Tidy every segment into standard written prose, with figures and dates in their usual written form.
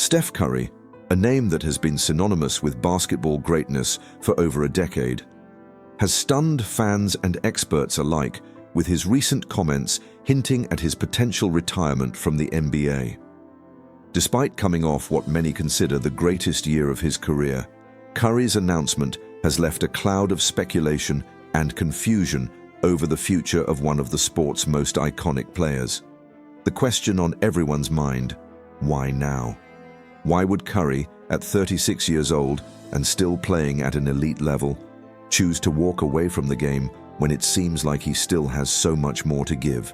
Steph Curry, a name that has been synonymous with basketball greatness for over a decade, has stunned fans and experts alike with his recent comments hinting at his potential retirement from the NBA. Despite coming off what many consider the greatest year of his career, Curry's announcement has left a cloud of speculation and confusion over the future of one of the sport's most iconic players. The question on everyone's mind: why now? Why would Curry, at 36 years old and still playing at an elite level, choose to walk away from the game when it seems like he still has so much more to give?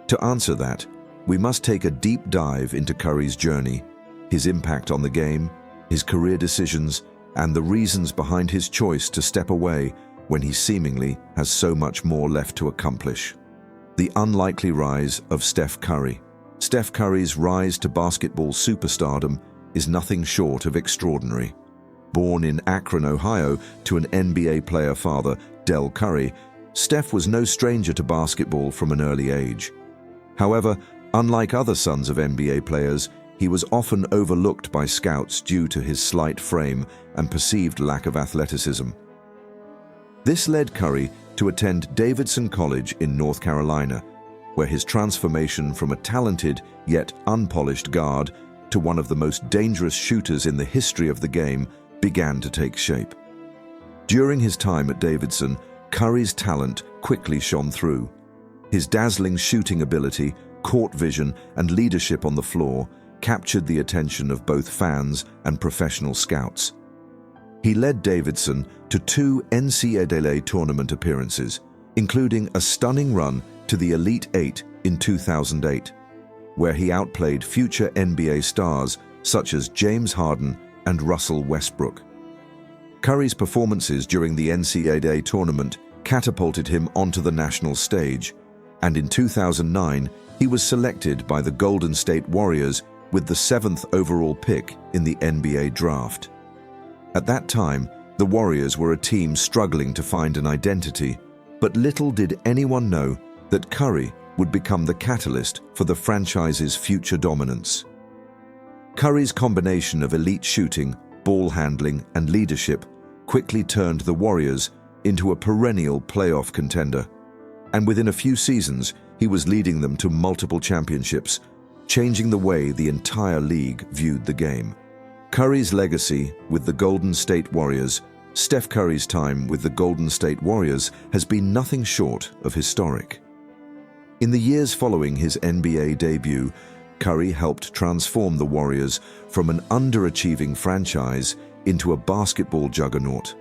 To answer that, we must take a deep dive into Curry's journey, his impact on the game, his career decisions, and the reasons behind his choice to step away when he seemingly has so much more left to accomplish. The unlikely rise of Steph Curry. Steph Curry's rise to basketball superstardom is nothing short of extraordinary. Born in Akron, Ohio, to an NBA player father, Del Curry, Steph was no stranger to basketball from an early age. However, unlike other sons of NBA players, he was often overlooked by scouts due to his slight frame and perceived lack of athleticism. This led Curry to attend Davidson College in North Carolina, where his transformation from a talented yet unpolished guard to one of the most dangerous shooters in the history of the game began to take shape. During his time at Davidson, Curry's talent quickly shone through. His dazzling shooting ability, court vision, and leadership on the floor captured the attention of both fans and professional scouts. He led Davidson to 2 NCAA tournament appearances, including a stunning run to the Elite Eight in 2008, where he outplayed future NBA stars such as James Harden and Russell Westbrook. Curry's performances during the NCAA tournament catapulted him onto the national stage, and in 2009 he was selected by the Golden State Warriors with the 7th overall pick in the NBA draft. At that time, the Warriors were a team struggling to find an identity, but little did anyone know that Curry would become the catalyst for the franchise's future dominance. Curry's combination of elite shooting, ball handling, and leadership quickly turned the Warriors into a perennial playoff contender, and within a few seasons, he was leading them to multiple championships, changing the way the entire league viewed the game. Curry's legacy with the Golden State Warriors. Steph Curry's time with the Golden State Warriors has been nothing short of historic. In the years following his NBA debut, Curry helped transform the Warriors from an underachieving franchise into a basketball juggernaut.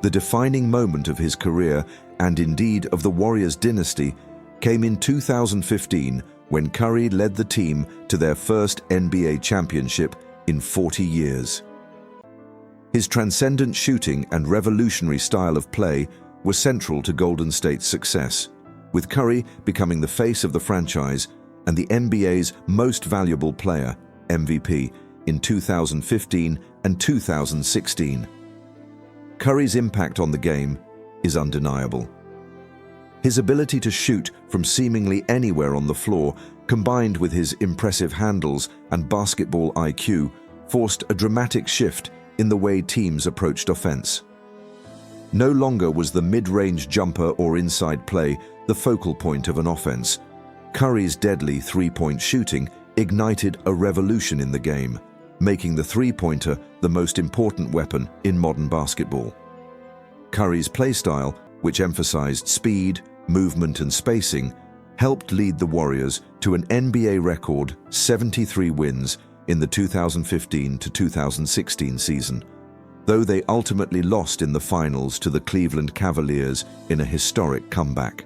The defining moment of his career, and indeed of the Warriors dynasty, came in 2015 when Curry led the team to their first NBA championship in 40 years. His transcendent shooting and revolutionary style of play were central to Golden State's success, with Curry becoming the face of the franchise and the NBA's most valuable player, MVP, in 2015 and 2016. Curry's impact on the game is undeniable. His ability to shoot from seemingly anywhere on the floor, combined with his impressive handles and basketball IQ, forced a dramatic shift in the way teams approached offense. No longer was the mid-range jumper or inside play the focal point of an offense. Curry's deadly three-point shooting ignited a revolution in the game, making the three-pointer the most important weapon in modern basketball. Curry's play style, which emphasized speed, movement, and spacing, helped lead the Warriors to an NBA record 73 wins in the 2015 to 2016 season, though they ultimately lost in the finals to the Cleveland Cavaliers in a historic comeback.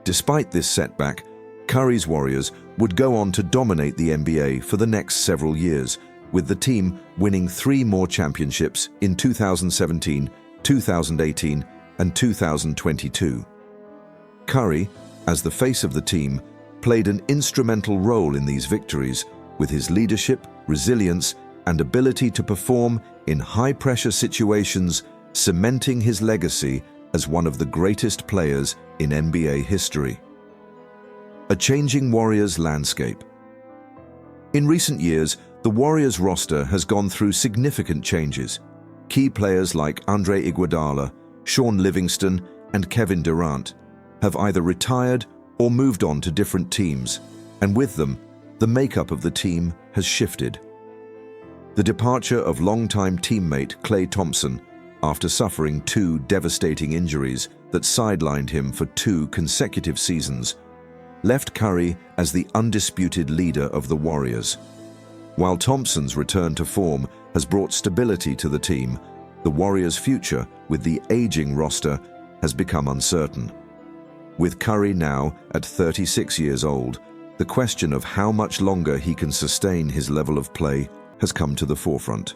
Despite this setback, Curry's Warriors would go on to dominate the NBA for the next several years, with the team winning 3 more championships in 2017, 2018, and 2022. Curry, as the face of the team, played an instrumental role in these victories, with his leadership, resilience, and ability to perform in high-pressure situations, cementing his legacy as one of the greatest players in NBA history. A changing Warriors landscape. In recent years, The Warriors roster has gone through significant changes. Key players like Andre Iguodala, Sean Livingston, and Kevin Durant have either retired or moved on to different teams, and with them, the makeup of the team has shifted. The departure of longtime teammate Klay Thompson, after suffering 2 devastating injuries that sidelined him for 2 consecutive seasons, left Curry as the undisputed leader of the Warriors. While Thompson's return to form has brought stability to the team, the Warriors' future with the aging roster has become uncertain. With Curry now at 36 years old, the question of how much longer he can sustain his level of play has come to the forefront.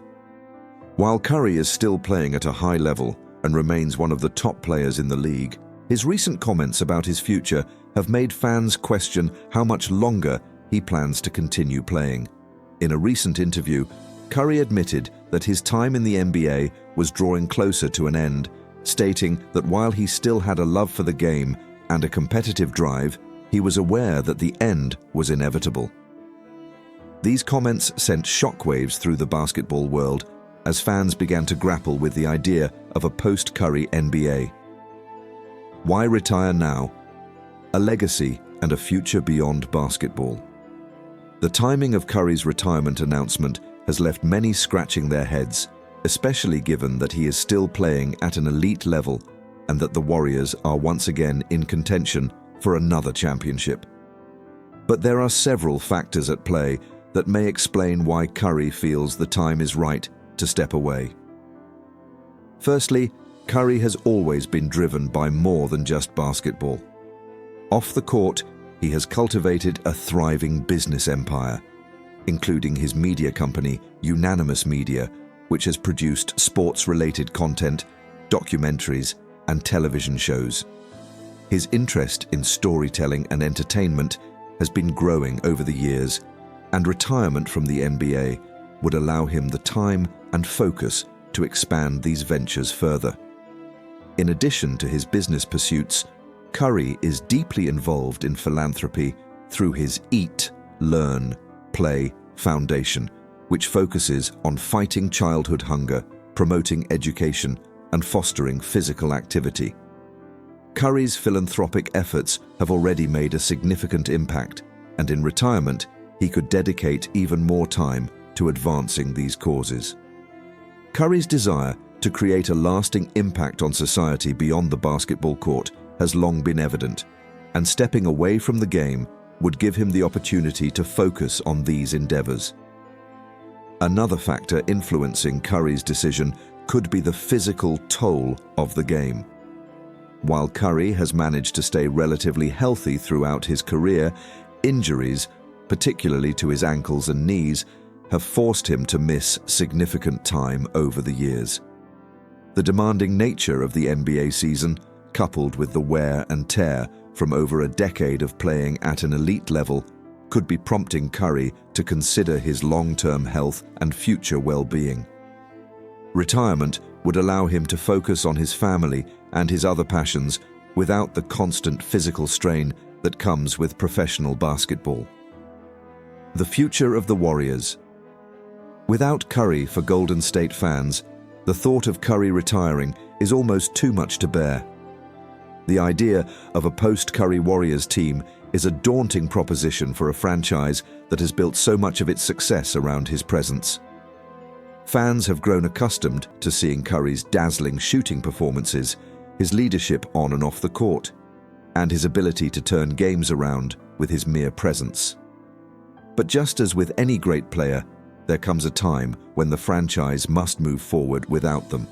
While Curry is still playing at a high level and remains one of the top players in the league, his recent comments about his future have made fans question how much longer he plans to continue playing. In a recent interview, Curry admitted that his time in the NBA was drawing closer to an end, stating that while he still had a love for the game and a competitive drive, he was aware that the end was inevitable. These comments sent shockwaves through the basketball world as fans began to grapple with the idea of a post-Curry NBA. Why retire now? A legacy and a future beyond basketball. The timing of Curry's retirement announcement has left many scratching their heads, especially given that he is still playing at an elite level and that the Warriors are once again in contention for another championship. But there are several factors at play that may explain why Curry feels the time is right to step away. Firstly, Curry has always been driven by more than just basketball. Off the court, he has cultivated a thriving business empire, including his media company, Unanimous Media, which has produced sports-related content, documentaries, and television shows. His interest in storytelling and entertainment has been growing over the years, and retirement from the NBA would allow him the time and focus to expand these ventures further. In addition to his business pursuits, Curry is deeply involved in philanthropy through his Eat, Learn, Play Foundation, which focuses on fighting childhood hunger, promoting education, and fostering physical activity. Curry's philanthropic efforts have already made a significant impact, and in retirement, he could dedicate even more time to advancing these causes. Curry's desire to create a lasting impact on society beyond the basketball court has long been evident, and stepping away from the game would give him the opportunity to focus on these endeavors. Another factor influencing Curry's decision could be the physical toll of the game. While Curry has managed to stay relatively healthy throughout his career, injuries, particularly to his ankles and knees, have forced him to miss significant time over the years. The demanding nature of the NBA season, coupled with the wear and tear from over a decade of playing at an elite level, could be prompting Curry to consider his long-term health and future well-being. Retirement would allow him to focus on his family and his other passions without the constant physical strain that comes with professional basketball. The future of the Warriors. Without Curry for Golden State fans, the thought of Curry retiring is almost too much to bear. The idea of a post-Curry Warriors team is a daunting proposition for a franchise that has built so much of its success around his presence. Fans have grown accustomed to seeing Curry's dazzling shooting performances, his leadership on and off the court, and his ability to turn games around with his mere presence. But just as with any great player, there comes a time when the franchise must move forward without them.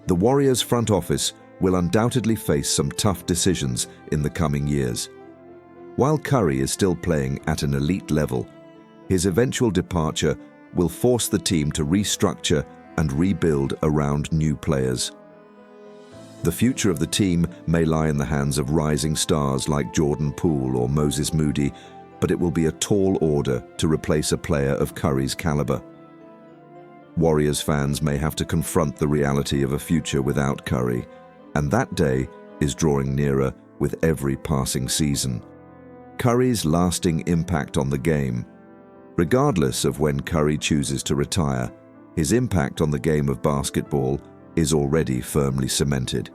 The Warriors front office will undoubtedly face some tough decisions in the coming years. While Curry is still playing at an elite level, his eventual departure will force the team to restructure and rebuild around new players. The future of the team may lie in the hands of rising stars like Jordan Poole or Moses Moody, but it will be a tall order to replace a player of Curry's caliber. Warriors fans may have to confront the reality of a future without Curry, and that day is drawing nearer with every passing season. Curry's lasting impact on the game, Regardless of when Curry chooses to retire, his impact on the game of basketball is already firmly cemented.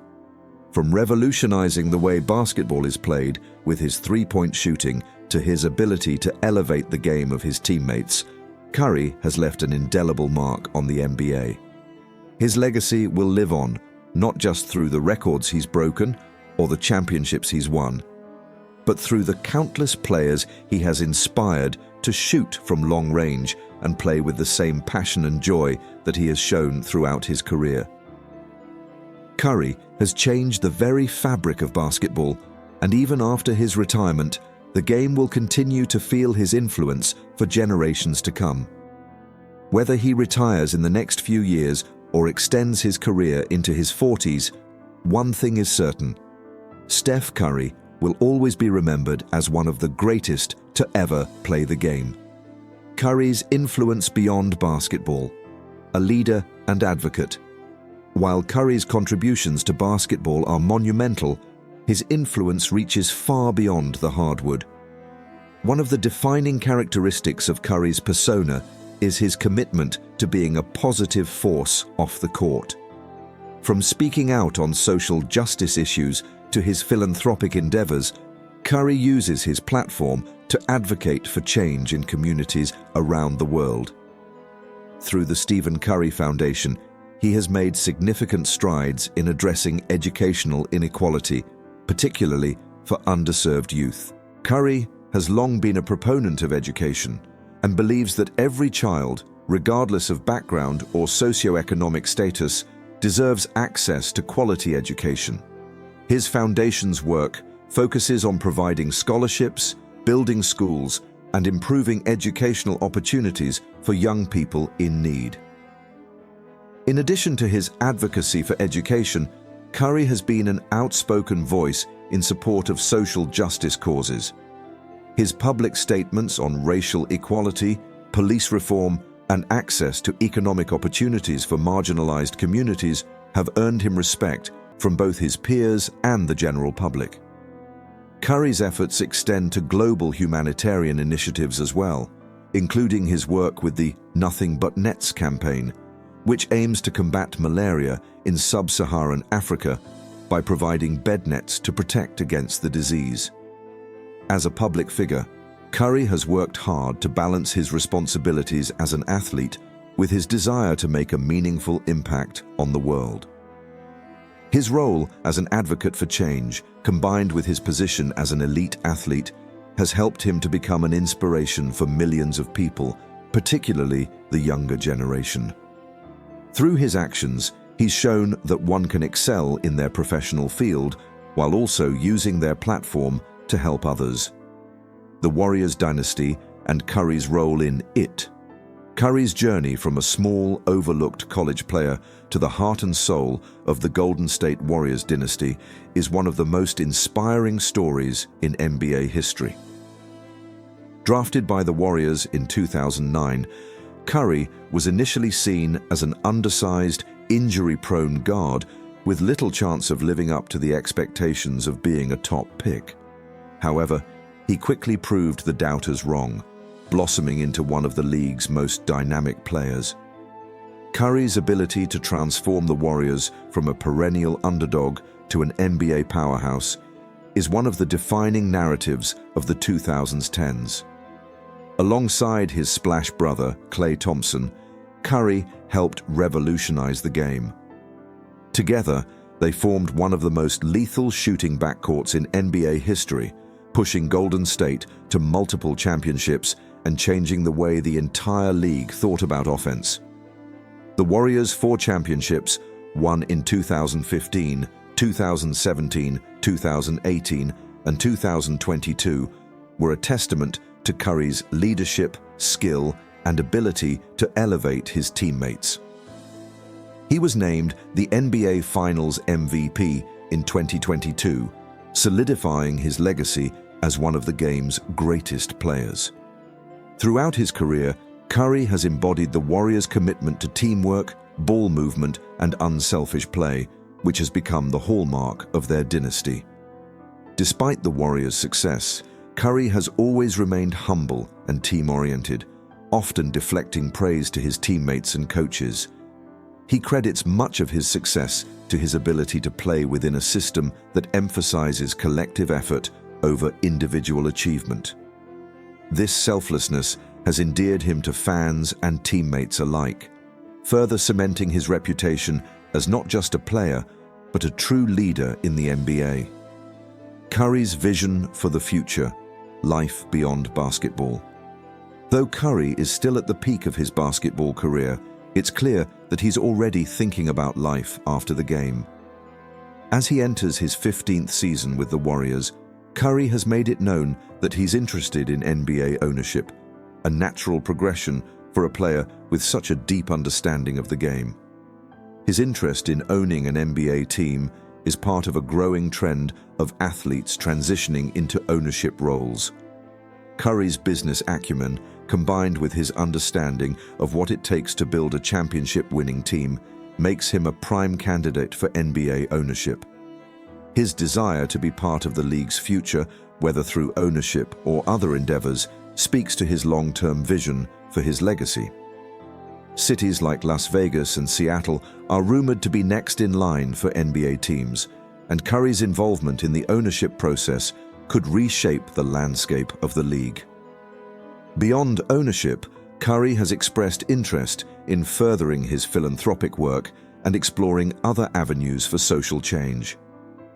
From revolutionizing the way basketball is played with his three-point shooting to his ability to elevate the game of his teammates, Curry has left an indelible mark on the NBA. His legacy will live on, not just through the records he's broken or the championships he's won, but through the countless players he has inspired to shoot from long range and play with the same passion and joy that he has shown throughout his career. Curry has changed the very fabric of basketball, and even after his retirement, the game will continue to feel his influence for generations to come. Whether he retires in the next few years or extends his career into his 40s, one thing is certain: Steph Curry will always be remembered as one of the greatest to ever play the game. Curry's influence beyond basketball, a leader and advocate. While Curry's contributions to basketball are monumental, his influence reaches far beyond the hardwood. One of the defining characteristics of Curry's persona is his commitment to being a positive force off the court. From speaking out on social justice issues to his philanthropic endeavors, Curry uses his platform to advocate for change in communities around the world. Through the Stephen Curry Foundation, he has made significant strides in addressing educational inequality, particularly for underserved youth. Curry has long been a proponent of education and believes that every child, regardless of background or socioeconomic status, deserves access to quality education. His foundation's work focuses on providing scholarships, building schools, and improving educational opportunities for young people in need. In addition to his advocacy for education, Curry has been an outspoken voice in support of social justice causes. His public statements on racial equality, police reform, and access to economic opportunities for marginalized communities have earned him respect from both his peers and the general public. Curry's efforts extend to global humanitarian initiatives as well, including his work with the Nothing But Nets campaign, which aims to combat malaria in sub-Saharan Africa by providing bed nets to protect against the disease. As a public figure, Curry has worked hard to balance his responsibilities as an athlete with his desire to make a meaningful impact on the world. His role as an advocate for change, combined with his position as an elite athlete, has helped him to become an inspiration for millions of people, particularly the younger generation. Through his actions, he's shown that one can excel in their professional field while also using their platform to help others. The Warriors dynasty and Curry's role in it. Curry's journey from a small, overlooked college player to the heart and soul of the Golden State Warriors dynasty is one of the most inspiring stories in NBA history. Drafted by the Warriors in 2009, Curry was initially seen as an undersized, injury-prone guard with little chance of living up to the expectations of being a top pick. However, he quickly proved the doubters wrong, blossoming into one of the league's most dynamic players. Curry's ability to transform the Warriors from a perennial underdog to an NBA powerhouse is one of the defining narratives of the 2010s. Alongside his splash brother, Klay Thompson, Curry helped revolutionize the game. Together, they formed one of the most lethal shooting backcourts in NBA history, pushing Golden State to multiple championships and changing the way the entire league thought about offense. The Warriors' 4 championships, won in 2015, 2017, 2018, and 2022, were a testament to Curry's leadership, skill, and ability to elevate his teammates. He was named the NBA Finals MVP in 2022, solidifying his legacy as one of the game's greatest players. Throughout his career, Curry has embodied the Warriors' commitment to teamwork, ball movement, and unselfish play, which has become the hallmark of their dynasty. Despite the Warriors' success, Curry has always remained humble and team-oriented, often deflecting praise to his teammates and coaches. He credits much of his success to his ability to play within a system that emphasizes collective effort over individual achievement. This selflessness has endeared him to fans and teammates alike, further cementing his reputation as not just a player, but a true leader in the NBA. Curry's vision for the future, life beyond basketball. Though Curry is still at the peak of his basketball career, it's clear that he's already thinking about life after the game. As he enters his 15th season with the Warriors, Curry has made it known that he's interested in NBA ownership, a natural progression for a player with such a deep understanding of the game. His interest in owning an NBA team is part of a growing trend of athletes transitioning into ownership roles. Curry's business acumen, combined with his understanding of what it takes to build a championship-winning team, makes him a prime candidate for NBA ownership. His desire to be part of the league's future, whether through ownership or other endeavors, speaks to his long-term vision for his legacy. Cities like Las Vegas and Seattle are rumored to be next in line for NBA teams, and Curry's involvement in the ownership process could reshape the landscape of the league. Beyond ownership, Curry has expressed interest in furthering his philanthropic work and exploring other avenues for social change.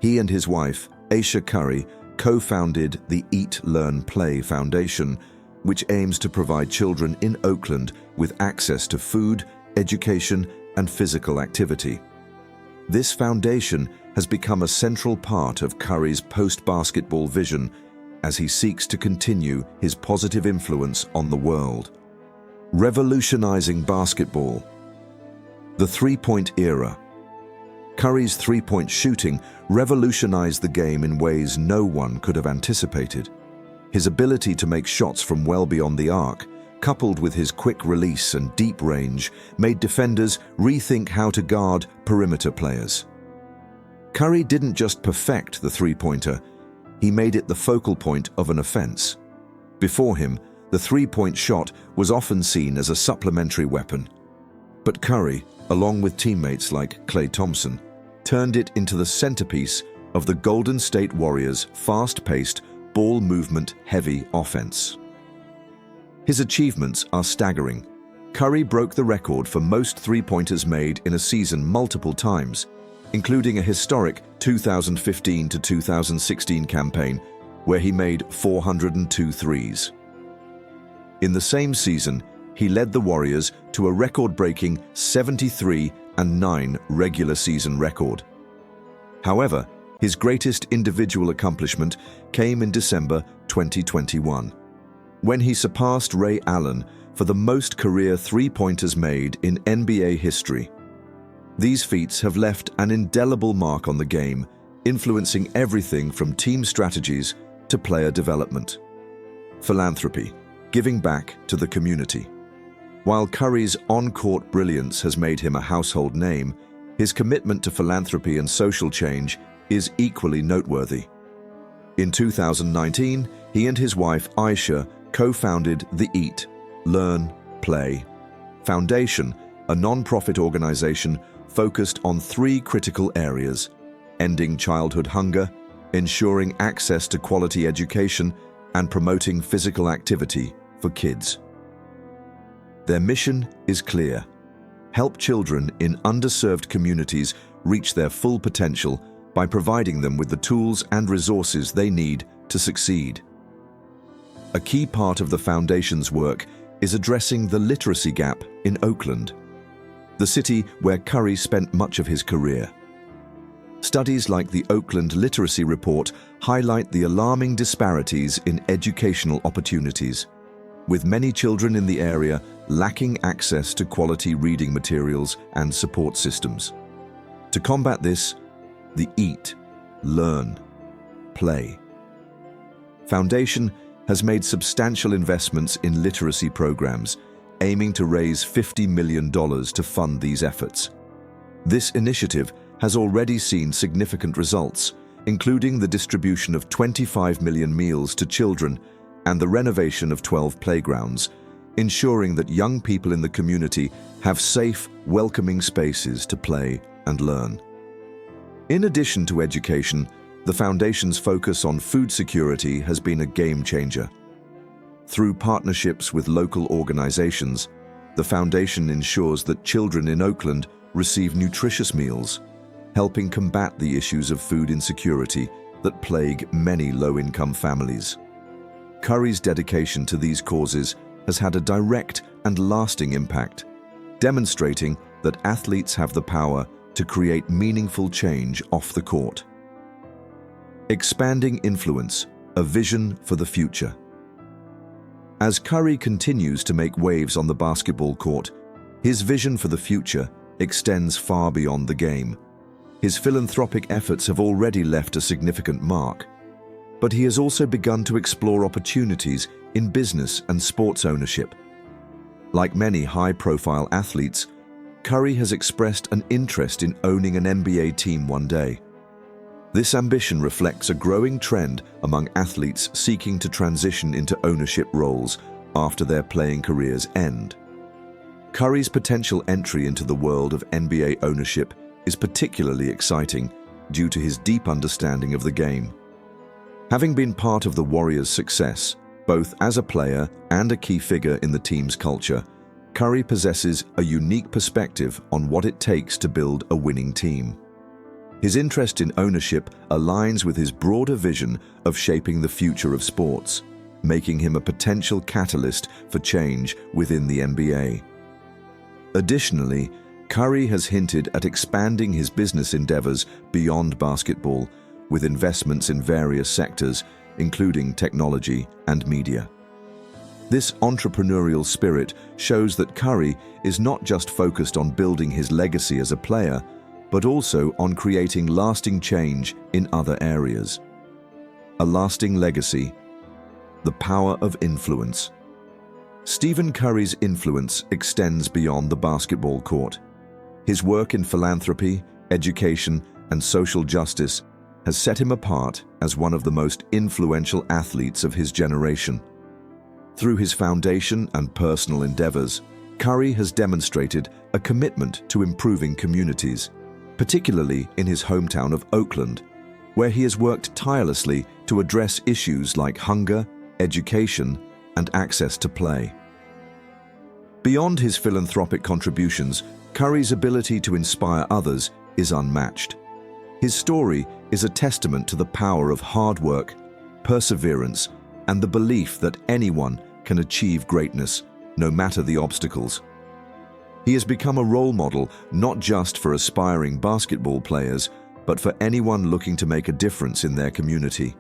He and his wife, Aisha Curry, co-founded the Eat, Learn, Play Foundation, which aims to provide children in Oakland with access to food, education, and physical activity. This foundation has become a central part of Curry's post-basketball vision as he seeks to continue his positive influence on the world. Revolutionizing basketball. The three-point era. Curry's three-point shooting revolutionized the game in ways no one could have anticipated. His ability to make shots from well beyond the arc, coupled with his quick release and deep range, made defenders rethink how to guard perimeter players. Curry didn't just perfect the three-pointer, he made it the focal point of an offense. Before him, the three-point shot was often seen as a supplementary weapon. But Curry, along with teammates like Klay Thompson, turned it into the centerpiece of the Golden State Warriors' fast-paced, ball movement-heavy offense. His achievements are staggering. Curry broke the record for most three-pointers made in a season multiple times, including a historic 2015 to 2016 campaign where he made 402 threes. In the same season, he led the Warriors to a record-breaking 73-9 regular season record. However, his greatest individual accomplishment came in December 2021, when he surpassed Ray Allen for the most career three-pointers made in NBA history. These feats have left an indelible mark on the game, influencing everything from team strategies to player development. Philanthropy, giving back to the community. While Curry's on-court brilliance has made him a household name, his commitment to philanthropy and social change is equally noteworthy. In 2019, he and his wife Aisha co-founded the Eat, Learn, Play Foundation, a non-profit organization focused on three critical areas: ending childhood hunger, ensuring access to quality education, and promoting physical activity for kids. Their mission is clear: help children in underserved communities reach their full potential by providing them with the tools and resources they need to succeed. A key part of the Foundation's work is addressing the literacy gap in Oakland, the city where Curry spent much of his career. Studies like the Oakland Literacy Report highlight the alarming disparities in educational opportunities, with many children in the area lacking access to quality reading materials and support systems. To combat this, the Eat, Learn, Play Foundation has made substantial investments in literacy programs, aiming to raise $50 million to fund these efforts. This initiative has already seen significant results, including the distribution of 25 million meals to children and the renovation of 12 playgrounds, ensuring that young people in the community have safe, welcoming spaces to play and learn. In addition to education, the Foundation's focus on food security has been a game changer. Through partnerships with local organizations, the Foundation ensures that children in Oakland receive nutritious meals, helping combat the issues of food insecurity that plague many low-income families. Curry's dedication to these causes has had a direct and lasting impact, demonstrating that athletes have the power to create meaningful change off the court. Expanding influence, a vision for the future. As Curry continues to make waves on the basketball court, his vision for the future extends far beyond the game. His philanthropic efforts have already left a significant mark, but he has also begun to explore opportunities in business and sports ownership. Like many high-profile athletes, Curry has expressed an interest in owning an NBA team one day. This ambition reflects a growing trend among athletes seeking to transition into ownership roles after their playing careers end. Curry's potential entry into the world of NBA ownership is particularly exciting due to his deep understanding of the game. Having been part of the Warriors' success, both as a player and a key figure in the team's culture, Curry possesses a unique perspective on what it takes to build a winning team. His interest in ownership aligns with his broader vision of shaping the future of sports, making him a potential catalyst for change within the NBA. Additionally, Curry has hinted at expanding his business endeavors beyond basketball, with investments in various sectors, including technology and media. This entrepreneurial spirit shows that Curry is not just focused on building his legacy as a player, but also on creating lasting change in other areas. A lasting legacy, the power of influence. Stephen Curry's influence extends beyond the basketball court. His work in philanthropy, education, and social justice has set him apart as one of the most influential athletes of his generation. Through his foundation and personal endeavors, Curry has demonstrated a commitment to improving communities, particularly in his hometown of Oakland, where he has worked tirelessly to address issues like hunger, education, and access to play. Beyond his philanthropic contributions, Curry's ability to inspire others is unmatched. His story is a testament to the power of hard work, perseverance, and the belief that anyone can achieve greatness, no matter the obstacles. He has become a role model not just for aspiring basketball players, but for anyone looking to make a difference in their community.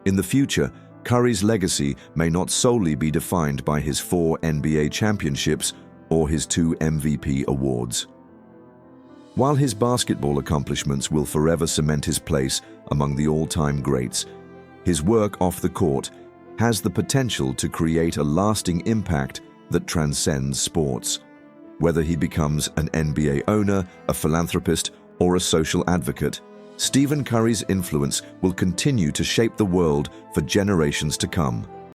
In the future, Curry's legacy may not solely be defined by his 4 NBA championships or his 2 MVP awards. While his basketball accomplishments will forever cement his place among the all-time greats, his work off the court has the potential to create a lasting impact that transcends sports. Whether he becomes an NBA owner, a philanthropist, or a social advocate, Stephen Curry's influence will continue to shape the world for generations to come.